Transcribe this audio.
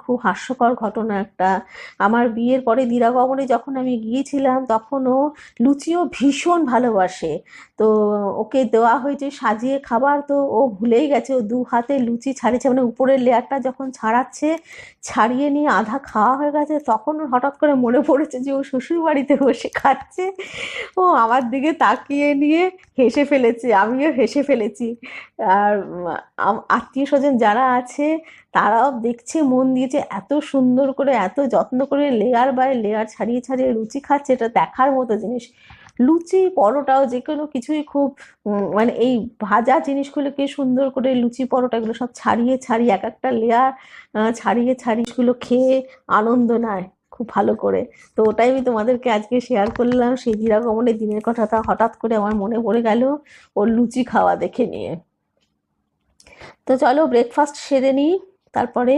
খুব হাস্যকর ঘটনা একটা। আমার বিয়ের পরে দিরাগমনে যখন আমি গিয়েছিলাম তখন ও লুচিও ভীষণ ভালোবাসে। তো ওকে দেওয়া হয়েছে সাজিয়ে খাবার, তো ও ভুলেই গেছে, ও দু হাতে লুচি ছাড়িয়েছে, মানে উপরের লেয়ারটা যখন ছাড়াচ্ছে, ছাড়িয়ে নিয়ে আধা খাওয়া হয়ে গেছে, তখন ওর হঠাৎ করে মনে পড়েছে যে ও শ্বশুর বাড়িতে বসে খাচ্ছে। ও আমার দিকে তাকিয়ে নিয়ে হেসে ফেলেছে, আমিও হেসে ফেলেছি। আর আত্মীয় স্বজন যারা আছে তারাও দেখছে মন দিয়েছে, এত সুন্দর করে এত যত্ন করে লেয়ার বাই লেয়ার ছাড়িয়ে ছাড়িয়ে লুচি খাচ্ছে, এটা দেখার মতো জিনিস। লুচি পরোটাও যে কোনো কিছুই খুব মানে এই ভাজা জিনিসগুলোকে সুন্দর করে লুচি পরোটা এগুলো সব ছাড়িয়ে ছাড়িয়ে এক একটা লেয়ার ছাড়িয়ে ছাড়িয়ে গুলো খেয়ে আনন্দ নেয় খুব ভালো করে। তো ওটাই আমি তোমাদেরকে আজকে শেয়ার করলাম, সেই দিরাগমনের দিনের কথাটা হঠাৎ করে আমার মনে পড়ে গেল ওর লুচি খাওয়া দেখে নিয়ে। তো চলো ব্রেকফাস্ট সেরে নিই, তারপরে